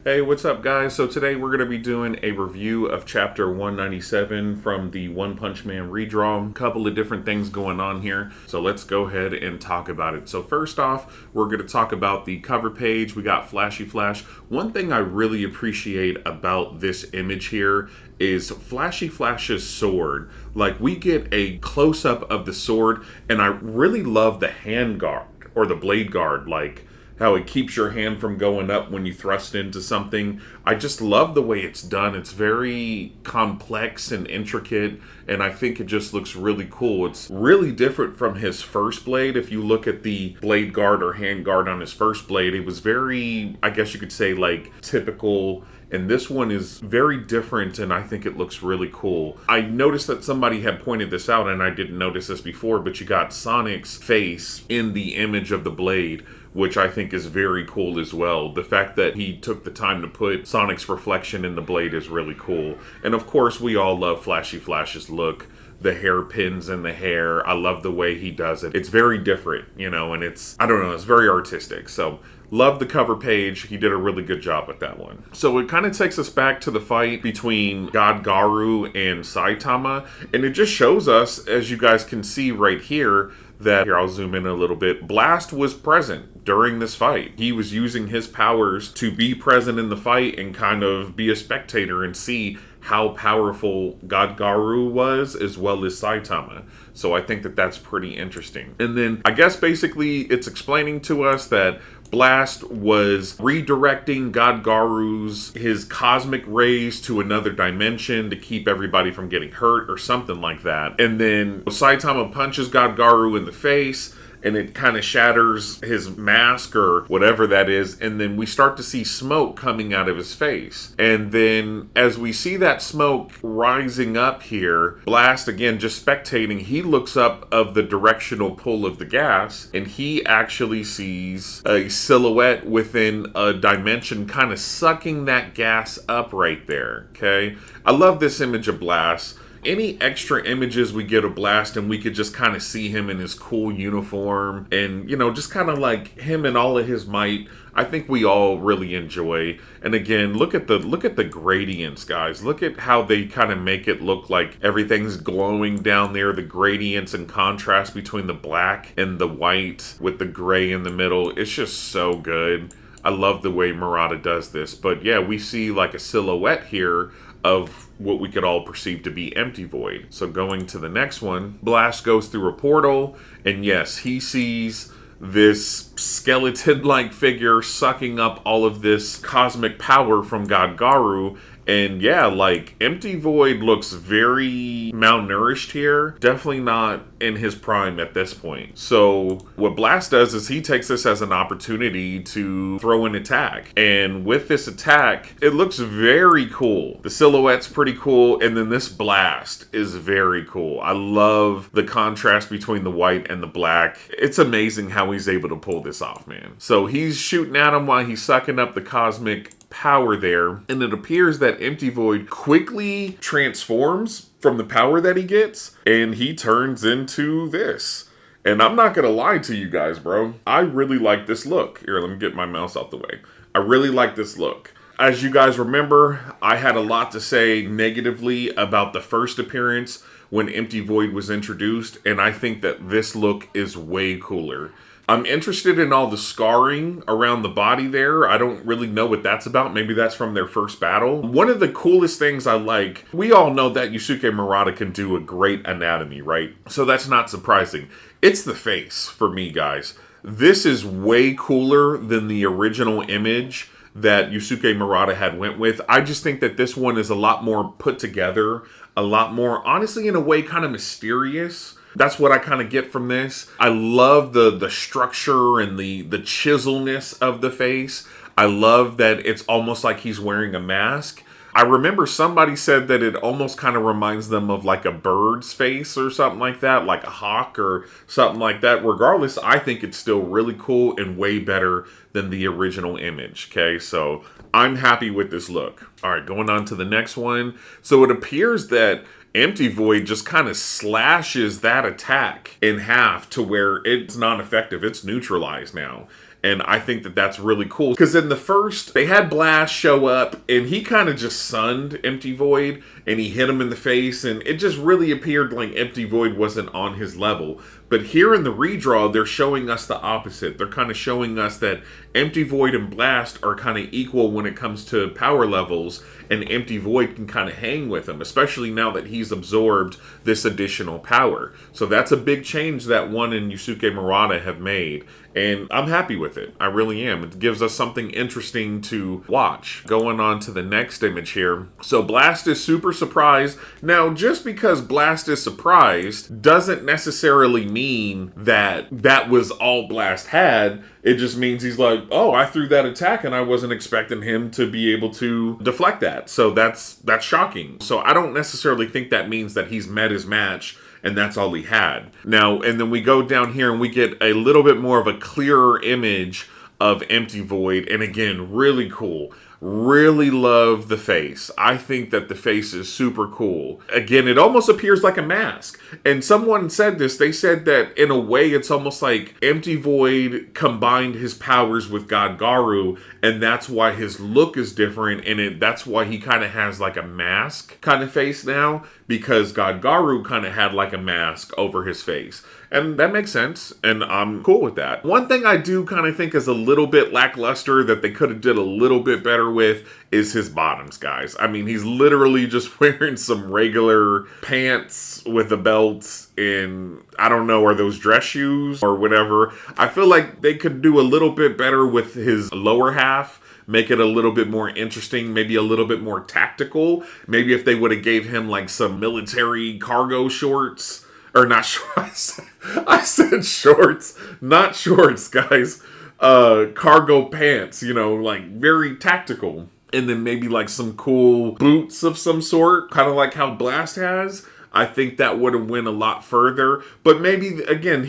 Hey, what's up, guys? So today we're going to be doing a review of Chapter 197 from the One Punch Man redraw. A couple of different things going on here, so let's go ahead and talk about it. So first off, we're going to talk about the cover page. We got Flashy Flash. One thing I really appreciate about this image here is Flashy Flash's sword. Like, we get a close-up of the sword, and I really love the hand guard, or the blade guard, like how it keeps your hand from going up when you thrust into something. I just love the way it's done. It's very complex and intricate, and I think it just looks really cool. It's really different from his first blade. If you look at the blade guard or hand guard on his first blade, it was very, I guess you could say, like, typical. And this one is very different, and I think it looks really cool. I noticed that somebody had pointed this out, and I didn't notice this before, but you got Sonic's face in the image of the blade, which I think is very cool as well. The fact that he took the time to put Sonic's reflection in the blade is really cool. And of course, we all love Flashy Flash's look. The hairpins in the hair. I love the way he does it. It's very different, and it's, I don't know, it's very artistic. So, love the cover page. He did a really good job with that one. So it kind of takes us back to the fight between God Garu and Saitama. And it just shows us, as you guys can see right here, that, here I'll zoom in a little bit, Blast was present during this fight. He was using his powers to be present in the fight and kind of be a spectator and see how powerful God Garu was, as well as Saitama. So I think that that's pretty interesting. And then I guess basically it's explaining to us that Blast was redirecting God Garu's his cosmic rays to another dimension to keep everybody from getting hurt or something like that. And then Saitama punches God Garu in the face, and it kind of shatters his mask or whatever that is, and then we start to see smoke coming out of his face. And then as we see that smoke rising up here, Blast, again, just spectating, he looks up of the directional pull of the gas, and he actually sees a silhouette within a dimension kind of sucking that gas up right there, okay? I love this image of Blast. Any extra images we get of Blast and we could just kind of see him in his cool uniform and, just kind of like him in all of his might, I think we all really enjoy. And again, look at the gradients, guys. Look at how they kind of make it look like everything's glowing down there. The gradients and contrast between the black and the white with the gray in the middle. It's just so good. I love the way Murata does this. But yeah, we see like a silhouette here of what we could all perceive to be Empty Void. So going to the next one, Blast goes through a portal, and yes, he sees this skeleton-like figure sucking up all of this cosmic power from God Garu. And yeah, like, Empty Void looks very malnourished here. Definitely not in his prime at this point. So what Blast does is he takes this as an opportunity to throw an attack. And with this attack, it looks very cool. The silhouette's pretty cool, and then this blast is very cool. I love the contrast between the white and the black. It's amazing how he's able to pull this off, man. So he's shooting at him while he's sucking up the cosmic power there, and it appears that Empty Void quickly transforms from the power that he gets, and he turns into this. And I'm not gonna lie to you guys, bro. I really like this look. Here, let me get my mouse out the way. I really like this look. As you guys remember, I had a lot to say negatively about the first appearance when Empty Void was introduced, and I think that this look is way cooler. I'm interested in all the scarring around the body there. I don't really know what that's about. Maybe that's from their first battle. One of the coolest things I like, we all know that Yusuke Murata can do a great anatomy, right? So that's not surprising. It's the face for me, guys. This is way cooler than the original image that Yusuke Murata had went with. I just think that this one is a lot more put together, a lot more, honestly, in a way, kind of mysterious. That's what I kind of get from this. I love the structure and the chiselness of the face. I love that it's almost like he's wearing a mask. I remember somebody said that it almost kind of reminds them of like a bird's face or something like that, like a hawk or something like that. Regardless, I think it's still really cool and way better than the original image, okay? So I'm happy with this look. All right, going on to the next one. So it appears that Empty Void just kind of slashes that attack in half to where it's not effective. It's neutralized now. And I think that that's really cool. Because in the first, they had Blast show up and he kind of just sunned Empty Void and he hit him in the face. And it just really appeared like Empty Void wasn't on his level. But here in the redraw, they're showing us the opposite. They're kind of showing us that Empty Void and Blast are kind of equal when it comes to power levels, and Empty Void can kind of hang with him, especially now that he's absorbed this additional power. So that's a big change that One and Yusuke Murata have made, and I'm happy with it. I really am. It gives us something interesting to watch. Going on to the next image here. So Blast is super surprised. Now, just because Blast is surprised doesn't necessarily mean that that was all Blast had. It just means he's like, oh, I threw that attack and I wasn't expecting him to be able to deflect that. So that's shocking. So I don't necessarily think that means that he's met his match and that's all he had. Now, and then we go down here and we get a little bit more of a clearer image of Empty Void. And again, really cool. Really love the face. I think that the face is super cool. Again, it almost appears like a mask. And someone said this. They said that in a way, it's almost like Empty Void combined his powers with God Garu, and that's why his look is different. And that's why he kind of has like a mask kind of face now, because God Garu kind of had like a mask over his face. And that makes sense, and I'm cool with that. One thing I do kind of think is a little bit lackluster that they could have did a little bit better with is his bottoms, guys. I mean, he's literally just wearing some regular pants with a belt and I don't know, are those dress shoes or whatever? I feel like they could do a little bit better with his lower half. Make it a little bit more interesting, maybe a little bit more tactical. Maybe if they would have gave him like some military cargo shorts. Or not shorts. I said shorts, not shorts, guys. Cargo pants, you know, like very tactical. And then maybe like some cool boots of some sort, kind of like how Blast has. I think that would have went a lot further. But maybe, again,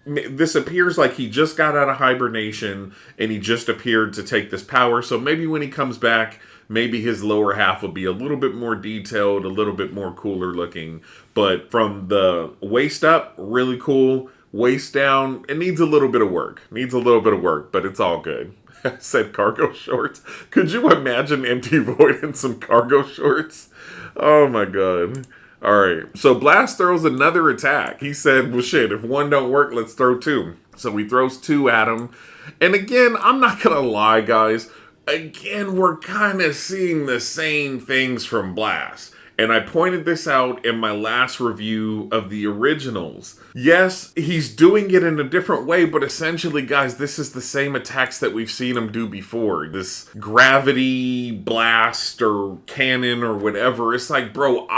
this appears like he just got out of hibernation and he just appeared to take this power. So maybe when he comes back, maybe his lower half will be a little bit more detailed, a little bit more cooler looking. But from the waist up, really cool. Waist down, it needs a little bit of work. But it's all good. I said cargo shorts. Could you imagine Empty Void in some cargo shorts? Oh my god. Alright, so Blast throws another attack. He said, well shit, if one don't work, let's throw two. So he throws two at him. And again, I'm not gonna lie, guys. Again, we're kind of seeing the same things from Blast. And I pointed this out in my last review of the originals. Yes, he's doing it in a different way, but essentially, guys, this is the same attacks that we've seen him do before. This gravity blast or cannon or whatever. It's like, bro,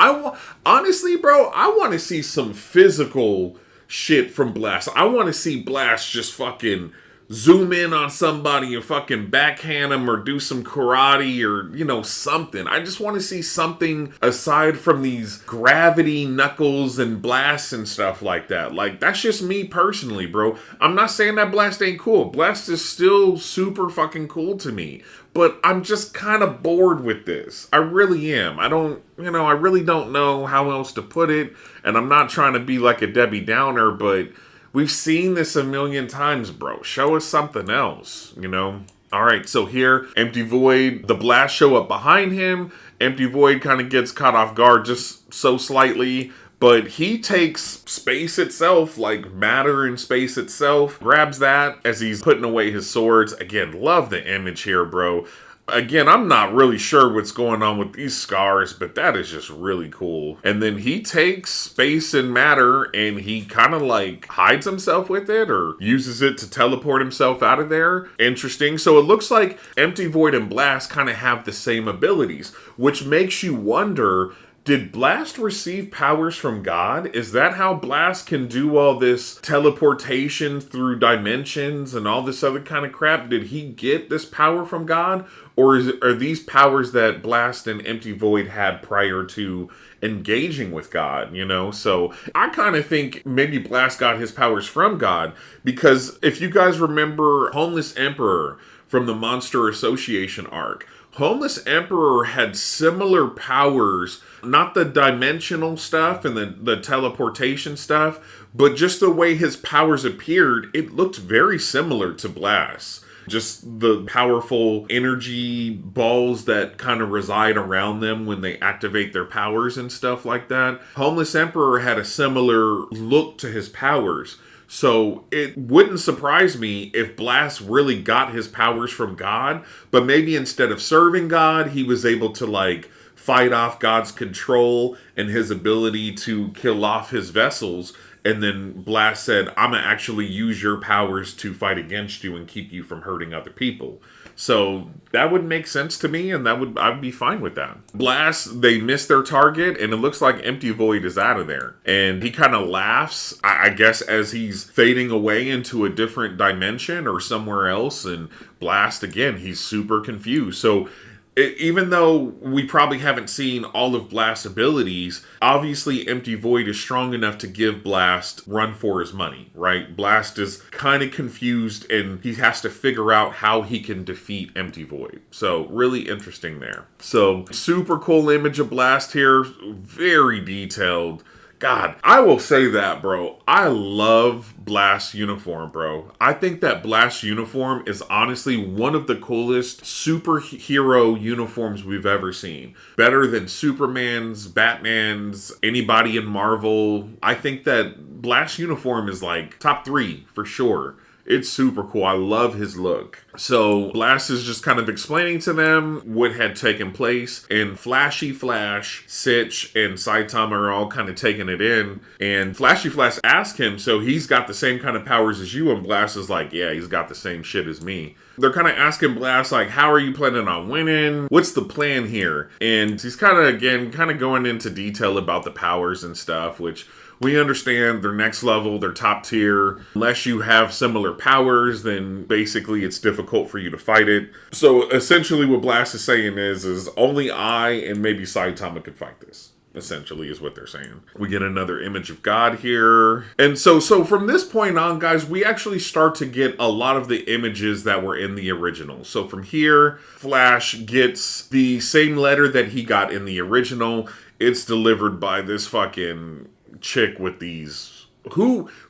honestly, I want to see some physical shit from Blast. I want to see Blast just fucking zoom in on somebody and fucking backhand them or do some karate or, you know, something. I just want to see something aside from these gravity knuckles and blasts and stuff like that. Like, that's just me personally, bro. I'm not saying that Blast ain't cool. Blast is still super fucking cool to me. But I'm just kind of bored with this. I really am. I really don't know how else to put it. And I'm not trying to be like a Debbie Downer, but we've seen this a million times, bro. Show us something else, you know? All right, so here, Empty Void, the Blast show up behind him. Empty Void kind of gets caught off guard just so slightly. But he takes space itself, like matter and space itself, grabs that as he's putting away his swords. Again, love the image here, bro. Again, I'm not really sure what's going on with these scars, but that is just really cool. And then he takes space and matter and he kind of like hides himself with it or uses it to teleport himself out of there. Interesting. So it looks like Empty Void and Blast kind of have the same abilities, which makes you wonder, did Blast receive powers from God? Is that how Blast can do all this teleportation through dimensions and all this other kind of crap? Did he get this power from God? Or are these powers that Blast and Empty Void had prior to engaging with God, you know? So I kind of think maybe Blast got his powers from God, because if you guys remember Homeless Emperor from the Monster Association arc, Homeless Emperor had similar powers, not the dimensional stuff and the teleportation stuff, but just the way his powers appeared, it looked very similar to Blast. Just the powerful energy balls that kind of reside around them when they activate their powers and stuff like that. Homeless Emperor had a similar look to his powers. So it wouldn't surprise me if Blast really got his powers from God, but maybe instead of serving God, he was able to like fight off God's control and his ability to kill off his vessels. And then Blast said, I'm going to actually use your powers to fight against you and keep you from hurting other people. So that would make sense to me, and I'd be fine with that. Blast, they miss their target, and it looks like Empty Void is out of there. And he kind of laughs, I guess, as he's fading away into a different dimension or somewhere else. And Blast, again, he's super confused. So even though we probably haven't seen all of Blast's abilities, obviously Empty Void is strong enough to give Blast run for his money, right? Blast is kind of confused and he has to figure out how he can defeat Empty Void. So really interesting there. So super cool image of Blast here, very detailed. God, I will say that, bro. I love Blast's uniform, bro. I think that Blast's uniform is honestly one of the coolest superhero uniforms we've ever seen. Better than Superman's, Batman's, anybody in Marvel. I think that Blast's uniform is like top 3 for sure. It's super cool. I love his look. So Blast is just kind of explaining to them what had taken place, and Flashy Flash, Sitch, and Saitama are all kind of taking it in. And Flashy Flash asks him, so he's got the same kind of powers as you? And Blast is like, yeah, he's got the same shit as me. They're kind of asking Blast, like, how are you planning on winning? What's the plan here? And he's kind of going into detail about the powers and stuff, which we understand they're next level, they're top tier. Unless you have similar powers, then basically it's difficult for you to fight it. So essentially what Blast is saying is only I and maybe Saitama could fight this. Essentially is what they're saying. We get another image of God here. And so from this point on, guys, we actually start to get a lot of the images that were in the original. So from here, Flash gets the same letter that he got in the original. It's delivered by this fucking chick with these.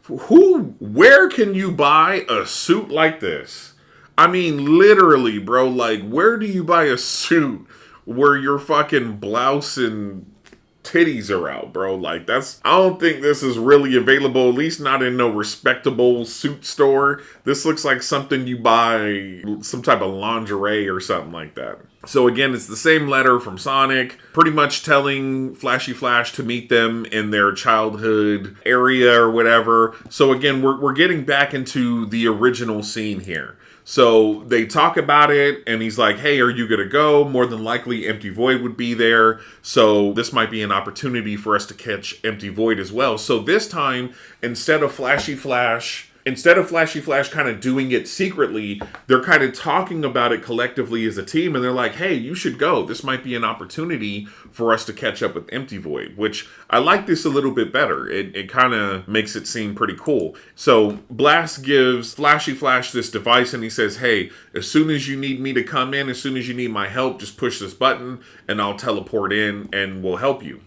Where can you buy a suit like this? I mean, literally, bro, like, where do you buy a suit where your fucking blouse and titties are out, bro? Like, I don't think this is really available, at least not in no respectable suit store. This looks like something you buy, some type of lingerie or something like that. So again, it's the same letter from Sonic, pretty much telling Flashy Flash to meet them in their childhood area or whatever. So again, we're getting back into the original scene here. So they talk about it, and he's like, hey, are you going to go? More than likely, Empty Void would be there. So this might be an opportunity for us to catch Empty Void as well. So this time, instead of Flashy Flash kind of doing it secretly, they're kind of talking about it collectively as a team, and they're like, hey, you should go. This might be an opportunity for us to catch up with Empty Void, which I like this a little bit better. It kind of makes it seem pretty cool. So Blast gives Flashy Flash this device, and he says, hey, as soon as you need me to come in, as soon as you need my help, just push this button, and I'll teleport in, and we'll help you.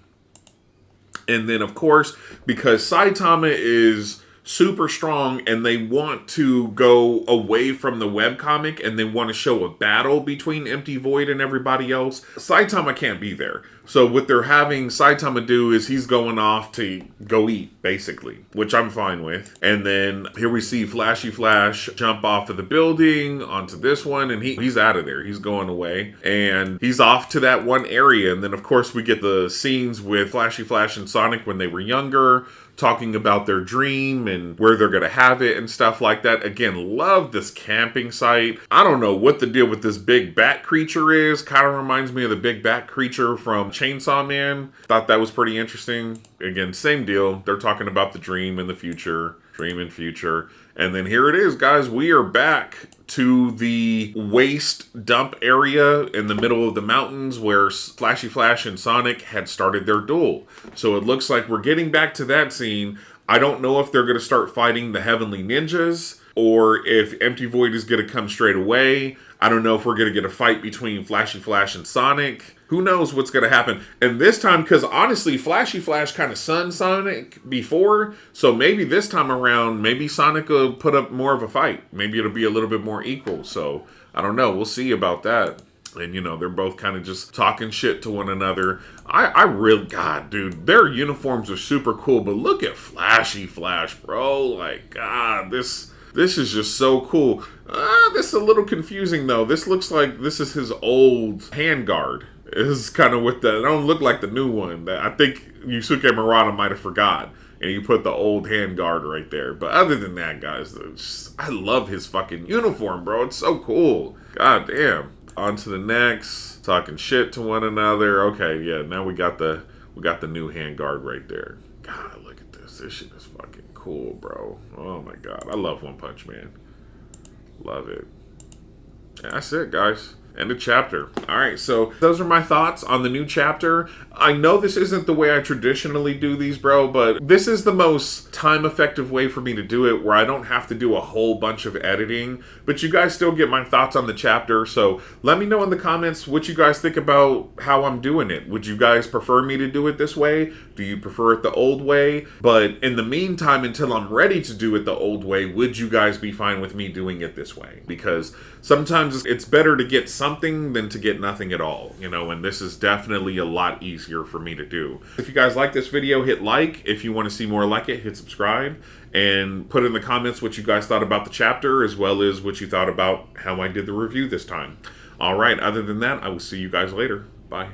And then, of course, because Saitama is super strong and they want to go away from the webcomic and they want to show a battle between Empty Void and everybody else, Saitama can't be there. So what they're having Saitama do is he's going off to go eat, basically, which I'm fine with. And then here we see Flashy Flash jump off of the building onto this one, and he's out of there. He's going away, and he's off to that one area. And then, of course, we get the scenes with Flashy Flash and Sonic when they were younger, talking about their dream and where they're going to have it and stuff like that. Again, love this camping site. I don't know what the deal with this big bat creature is. Kind of reminds me of the big bat creature from Chainsaw Man. Thought that was pretty interesting. Again, same deal. They're talking about the dream in the future. Dream and future. And then here it is, guys. We are back to the waste dump area in the middle of the mountains where Flashy Flash and Sonic had started their duel. So it looks like we're getting back to that scene. I don't know if they're going to start fighting the Heavenly Ninjas or if Empty Void is going to come straight away. I don't know if we're going to get a fight between Flashy Flash and Sonic. Who knows what's going to happen? And this time, because honestly, Flashy Flash kind of sunned Sonic before, so maybe this time around, maybe Sonic will put up more of a fight. Maybe it'll be a little bit more equal. So, I don't know. We'll see about that. And, you know, they're both kind of just talking shit to one another. I really, God, dude, their uniforms are super cool, but look at Flashy Flash, bro. Like, God, this is just so cool. This is a little confusing, though. This looks like this is his old handguard. It's kind of with the, it don't look like the new one. I think Yusuke Murata might have forgot. And you put the old handguard right there. But other than that, guys, I love his fucking uniform, bro. It's so cool. God damn. On to the next. Talking shit to one another. Okay, yeah, now we got the new handguard right there. God, look at this. This shit is fucking cool, bro. Oh my god. I love One Punch Man. Love it. And that's it, guys. End of chapter. Alright, so those are my thoughts on the new chapter. I know this isn't the way I traditionally do these, bro, but this is the most time-effective way for me to do it, where I don't have to do a whole bunch of editing. But you guys still get my thoughts on the chapter, so let me know in the comments what you guys think about how I'm doing it. Would you guys prefer me to do it this way? Do you prefer it the old way? But in the meantime, until I'm ready to do it the old way, would you guys be fine with me doing it this way? Because sometimes it's better to get something than to get nothing at all, you know, and this is definitely a lot easier for me to do. If you guys like this video, hit like. If you want to see more like it, hit subscribe, and put in the comments what you guys thought about the chapter, as well as what you thought about how I did the review this time. All right, other than that, I will see you guys later. Bye.